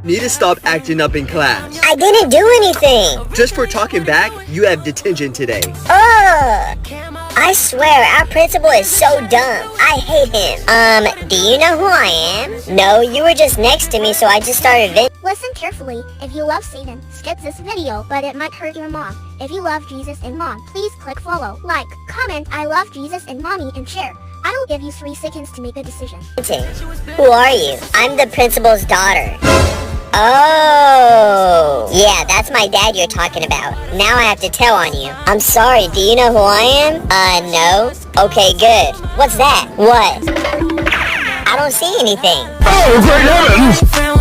Need to stop acting up in class. I didn't do anything. Just for talking back, you have detention today. Ugh. I swear, our principal is so dumb. I hate him. Do you know who I am? No, you were just next to me, so I just started venting. Listen carefully. If you love Satan, skip this video, but it might hurt your mom. If you love Jesus and mom, please click follow, like, comment, I love Jesus and mommy, and share. I will give you 3 seconds to make a decision. Who are you? I'm the principal's daughter. Oh, yeah, that's my dad you're talking about. Now I have to tell on you. I'm sorry, do you know who I am? No. Okay, good. What's that? What? I don't see anything. Oh, great heavens!